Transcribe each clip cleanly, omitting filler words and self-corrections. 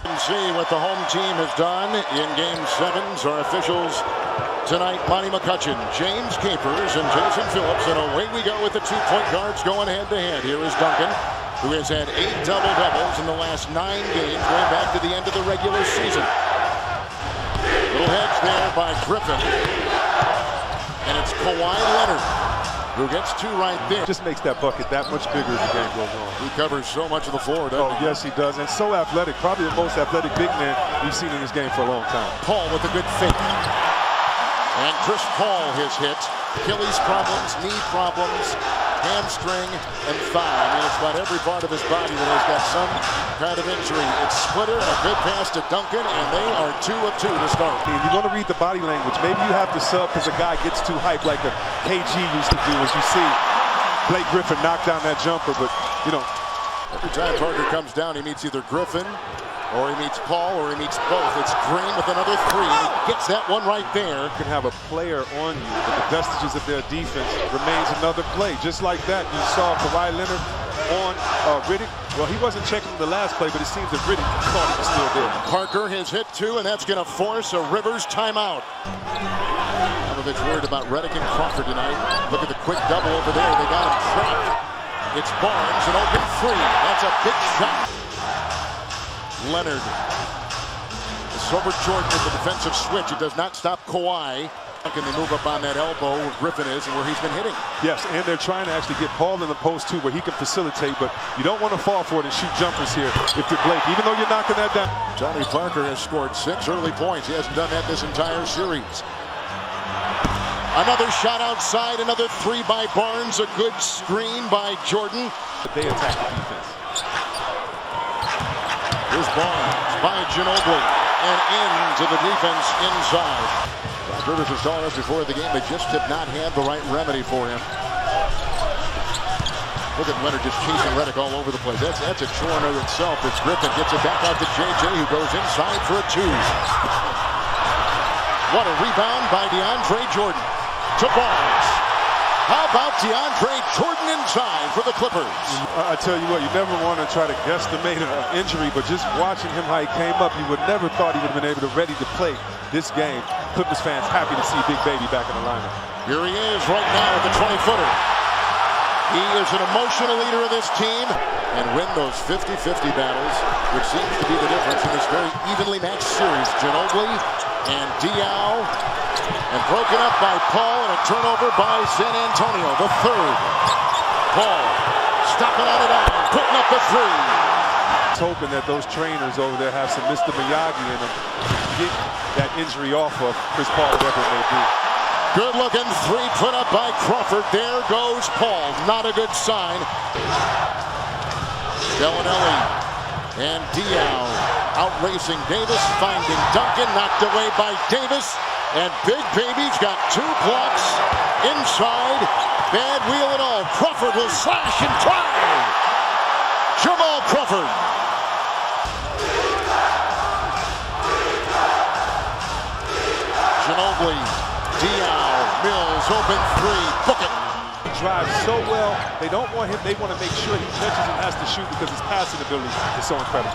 See what the home team has done in Game 7s. Our officials tonight, Monty McCutcheon, James Capers, and Jason Phillips. And away we go with the 2-point guards going head-to-head. Here is Duncan, who has had 8 double-doubles in the last 9 games, going back to the end of the regular season. Little hedge there by Griffin. And it's Kawhi Leonard, who gets 2 right there. Just makes that bucket that much bigger as the game goes on. He covers so much of the floor, doesn't he? Yes, he does. And so athletic. Probably the most athletic big man we've seen in this game for a long time. Paul with a good fake. And Chris Paul has hit. Achilles problems, knee problems, hamstring, and thigh. I mean, it's about every part of his body that has got some kind of injury. It's Splitter and a good pass to Duncan, and they are 2 of 2 to start. If you want to read the body language, maybe you have to sub because a guy gets too hyped like a KG used to do, as you see Blake Griffin knock down that jumper, but, you know. Every time Parker comes down, he meets either Griffin, or he meets Paul, or he meets both. It's Green with another 3, and he gets that one right there. You can have a player on you, but the vestiges of their defense remains another play. Just like that, you saw Kawhi Leonard on Riddick. Well, he wasn't checking the last play, but it seems that Riddick thought he was still there. Parker has hit 2, and that's going to force a Rivers timeout. Popovich worried about Redick and Crawford tonight. Look at the quick double over there. They got him trapped. It's Barnes, an open 3. That's a big shot. Leonard. It's over Jordan with the defensive switch. It does not stop Kawhi. Can they move up on that elbow where Griffin is and where he's been hitting? Yes, and they're trying to actually get Paul in the post too, where he can facilitate, but you don't want to fall for it and shoot jumpers here if you're Blake, even though you're knocking that down. Tony Parker has scored 6 early points. He hasn't done that this entire series. Another shot outside, another 3 by Barnes, a good screen by Jordan. They attack the defense. Here's Barnes by Ginobili, and into the defense inside. Rivers was telling us before the game they just did not have the right remedy for him. Look at Leonard just chasing Redick all over the place. That's a chore in itself as Griffin gets it back out to JJ, who goes inside for a 2. What a rebound by DeAndre Jordan to Barnes. How about DeAndre Jordan inside for the Clippers? I tell you what, you never want to try to guesstimate an injury, but just watching him how he came up, you would never thought he would have been able to ready to play this game. Clippers fans happy to see Big Baby back in the lineup. Here he is right now at the 20-footer. He is an emotional leader of this team and win those 50-50 battles, which seems to be the difference in this very evenly matched series. Ginobili and Diaw. And broken up by Paul, and a turnover by San Antonio, the 3rd. Paul stopping on it out, putting up the 3. Hoping that those trainers over there have some Mr. Miyagi in them to get that injury off of Chris Paul, whatever it may be. Good looking 3 put up by Crawford. There goes Paul. Not a good sign. Bellinelli and Diaw out racing Davis, finding Duncan, knocked away by Davis. And Big Baby's got 2 blocks inside. Bad wheel and all. Crawford will slash and try. Jamal Crawford. Ginobili, Diaw, Mills, open 3. Book it. He drives so well. They don't want him. They want to make sure he touches and has to shoot because his passing ability is so incredible.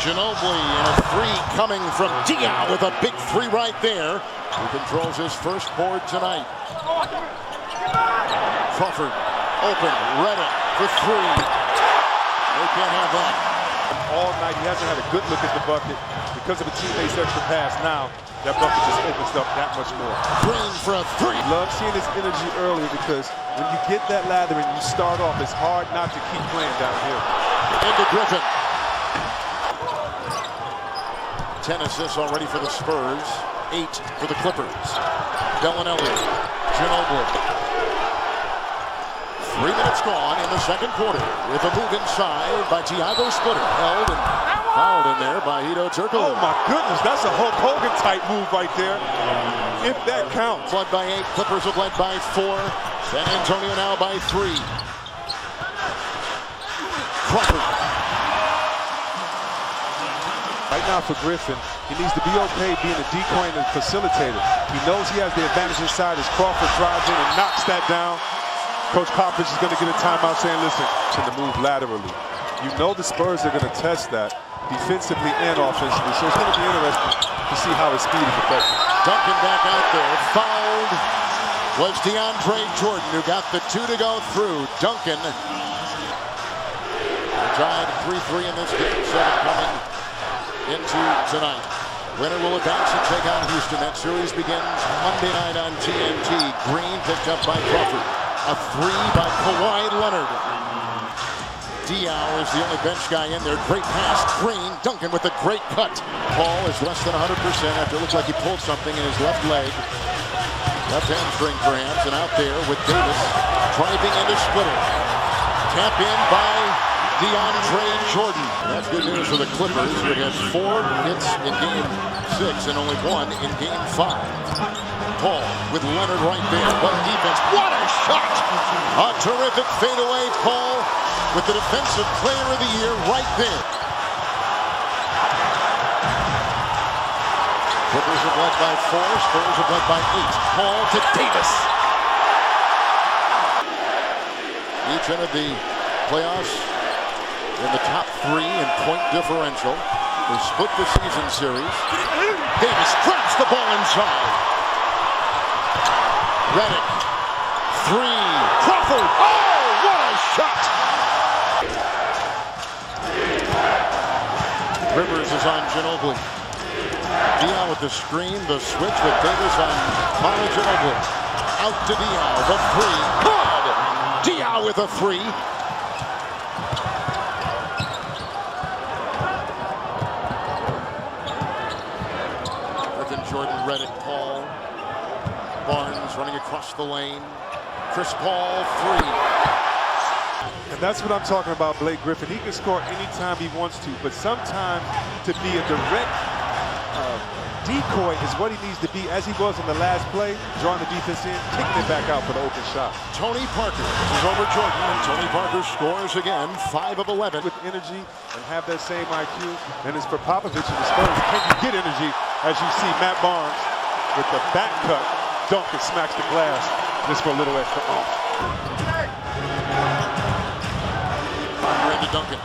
Ginobili and a 3 coming from Diaw with a big 3 right there. He controls his first board tonight. Crawford open, Redick for 3. They can't have that. All night he hasn't had a good look at the bucket because of the teammate's extra pass. Now that bucket just opens up that much more. Green for a 3. Love seeing his energy early because when you get that lather and you start off, it's hard not to keep playing down here. Into Griffin. 10 assists already for the Spurs, 8 for the Clippers. Bellinelli, Ginobili. 3 minutes gone in the second quarter with a move inside by Thiago Splitter. Held and fouled in there by Hedo Turkoglu. Oh my goodness, that's a Hulk Hogan type move right there. If that counts. Led by 8, Clippers have led by 4. San Antonio now by 3. Crawford. Right now for Griffin, he needs to be okay being a decoy and a facilitator. He knows he has the advantage inside as Crawford drives in and knocks that down. Coach Popovich is going to get a timeout saying, listen, to the move laterally. You know the Spurs are going to test that defensively and offensively, so it's going to be interesting to see how his speed is affected. Duncan back out there. Fouled was DeAndre Jordan, who got the 2 to go through. Duncan tied 3-3 in this game. 7 coming into tonight. Winner will advance and take on Houston. That series begins Monday night on TNT. Green picked up by Crawford. A 3 by Kawhi Leonard. Diaw is the only bench guy in there. Great pass. Green. Duncan with a great cut. Paul is less than 100% after it looks like he pulled something in his left leg. Left hamstring perhaps. And out there with Davis driving into splitter. Tap in by DeAndre Jordan. That's good news for the Clippers, who had 4 hits in game 6 and only 1 in game 5. Paul with Leonard right there. What a defense. What a shot! A terrific fadeaway. Paul with the defensive player of the year right there. Clippers have led by 4. Spurs have led by 8. Paul to Davis. Each entered the playoffs in the top 3 in point differential. They split the season series. Davis grabs the ball inside. Redick. 3. Crawford. Oh, what a shot! Rivers is on Ginobili. Diaw with the screen, the switch with Davis on Manu Ginobili. Out to Diaw, the 3. Good! Diaw with a 3. Jordan, Redick, Paul, Barnes running across the lane. Chris Paul, 3. And that's what I'm talking about, Blake Griffin. He can score anytime he wants to, but sometimes to be a direct decoy is what he needs to be, as he was in the last play, drawing the defense in, kicking it back out for the open shot. Tony Parker is over Jordan, and Tony Parker scores again, 5 of 11. With energy and have that same IQ, and it's for Popovich and the Spurs. Can you get energy as you see Matt Barnes with the back cut, dunk and smacks the glass just for a little extra off. Into Duncan.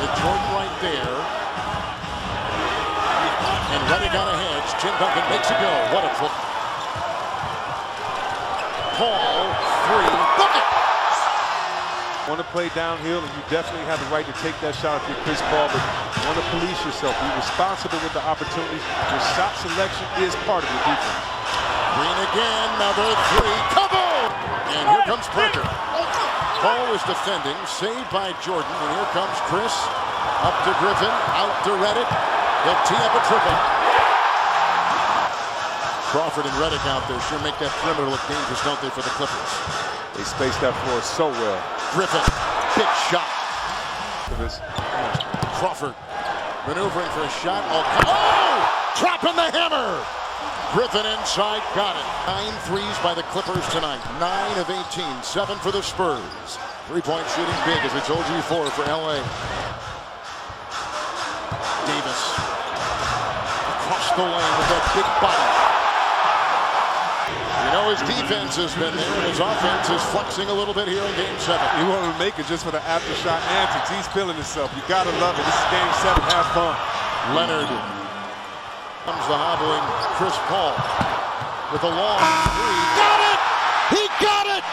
With Jordan right there. And Redick on a hedge. Tim Duncan makes it go. What a flip. Paul, 3. Bucket! Want to play downhill, and you definitely have the right to take that shot if you're Chris Paul, but you want to police yourself. Be responsible with the opportunities. Your shot selection is part of your defense. Green again, another 3. Cover! And here comes Parker. Paul is defending, saved by Jordan, and here comes Chris. Up to Griffin, out to Redick. They'll tee up a triple. Crawford and Redick out there sure make that perimeter look dangerous, don't they, for the Clippers? They spaced that floor so well. Griffin, big shot. Crawford maneuvering for a shot. Oh! Dropping the hammer! Griffin inside, got it. 9 threes by the Clippers tonight. 9 of 18, 7 for the Spurs. 3-point shooting big, as we told you before, for LA. Davis across the lane with that big body. You know his defense has been there, and his offense is flexing a little bit here in Game 7. You want to make it just for the after-shot antics. He's feeling himself. You got to love it. This is Game 7. Have fun. Leonard. Comes the hobbling Chris Paul with a long 3. Got it! He got it!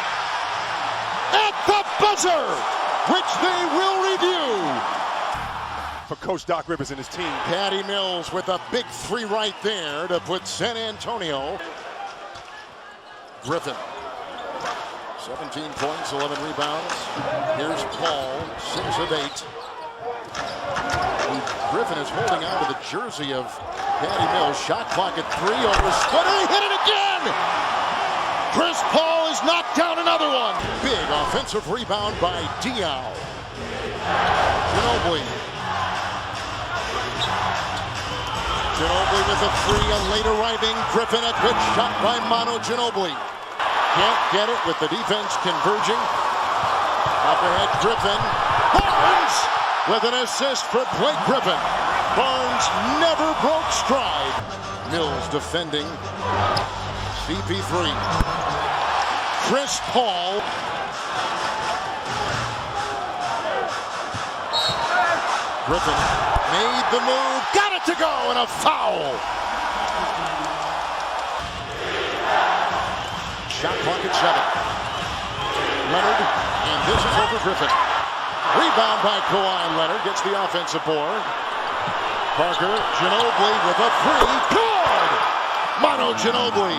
At the buzzer, which they will review. For Coach Doc Rivers and his team. Patty Mills with a big 3 right there to put San Antonio. Griffin, 17 points, 11 rebounds. Here's Paul, 6 of 8. Griffin is holding on to the jersey of Patty Mills. Shot clock at 3 over splitter. He hit it again! Chris Paul has knocked down another one. Big offensive rebound by Diaw. Ginobili. Ginobili with a 3, a late arriving Griffin. A good shot by Manu Ginobili. Can't get it with the defense converging. Up ahead, Griffin. Barnes with an assist for Blake Griffin. Barnes never broke stride. Mills defending. CP3. Chris Paul. Griffin made the move, got it to go, and a foul. Shot clock at 7. Leonard, and this is over Griffin. Rebound by Kawhi Leonard, gets the offensive board. Parker, Ginobili with a three, good! Manu Ginobili.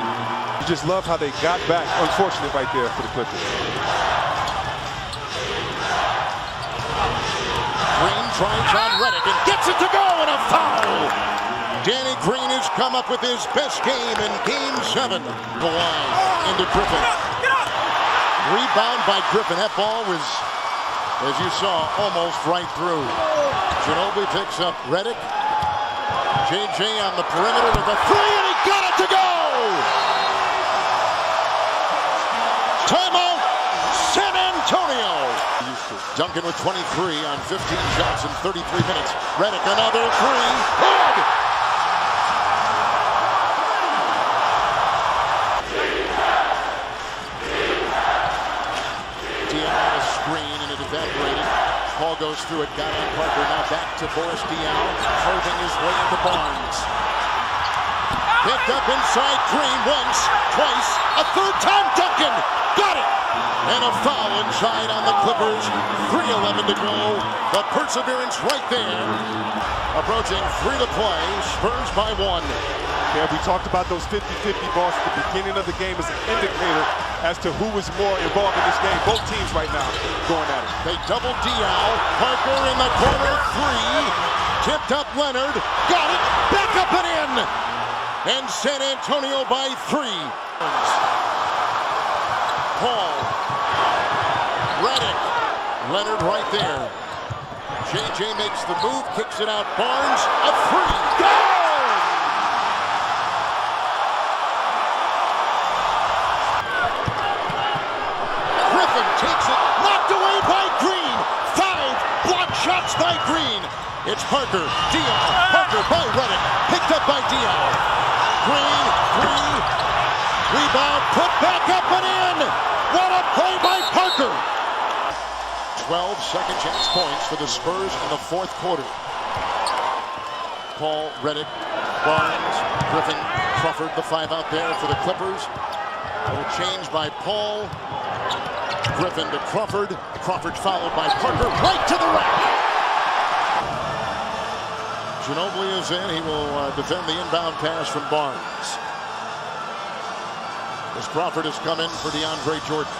You just love how they got back. Unfortunate right there for the Clippers. Green tries on Redick and gets it to go, and a foul! Danny Green has come up with his best game in Game 7. Kawhi into Griffin. Rebound by Griffin. That ball was, as you saw, almost right through. Ginobili picks up Redick. JJ on the perimeter with a three, and he got it to go! Timeout, San Antonio! Duncan with 23 on 15 shots in 33 minutes. Redick, another three, good! Diallo screen, and it evaporated. Paul goes through it, got on Parker, now back to Boris Diallo, curving his way into Barnes. Picked up inside Green once, twice, a third time Duncan, got it! And a foul inside on the Clippers, 3:11 to go, the perseverance right there. Approaching 3 to play, Spurs by 1. Yeah, we talked about those 50-50 balls at the beginning of the game as an indicator as to who was more involved in this game. Both teams right now going at it. They double Diallo, Parker in the corner, 3, tipped up Leonard, got it, back up and in! And San Antonio by 3. Paul, Redick, Leonard right there. JJ makes the move, kicks it out, Barnes, a 3, goal! Griffin takes it, knocked away by Green. 5 block shots by Green. It's Parker, Diallo, Parker by Redick, picked up by Diallo. Green, 3, rebound, put back up and in. What a play by Parker. 12 second chance points for the Spurs in the fourth quarter. Paul, Redick, Barnes, Griffin, Crawford, the 5 out there for the Clippers. A little change by Paul. Griffin to Crawford. Crawford followed by Parker, right to the rack. Ginobili is in. He will defend the inbound pass from Barnes. As Crawford has come in for DeAndre Jordan.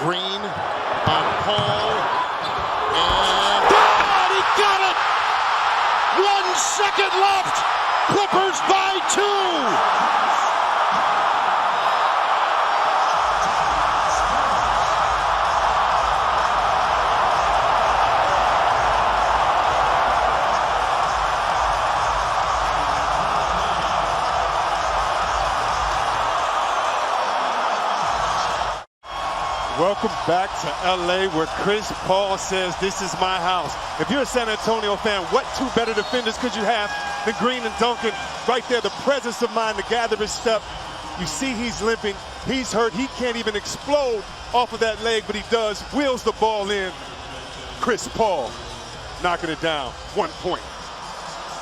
Green on Paul. And God, he got it! 1 second left. Clippers by 2. Welcome back to LA, where Chris Paul says, this is my house. If you're a San Antonio fan, what 2 better defenders could you have than Green and Duncan? Right there, the presence of mind to gather his step. You see he's limping, he's hurt, he can't even explode off of that leg, but he does, wheels the ball in. Chris Paul knocking it down, 1 point.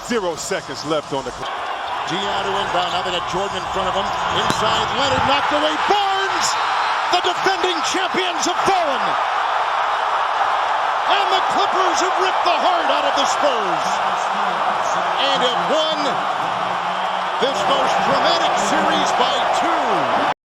0 seconds left on the clock. Diallo inbound, now they got Jordan in front of him. Inside, Leonard knocked away, Barnes! The defending champions have fallen. And the Clippers have ripped the heart out of the Spurs. And have won this most dramatic series by 2.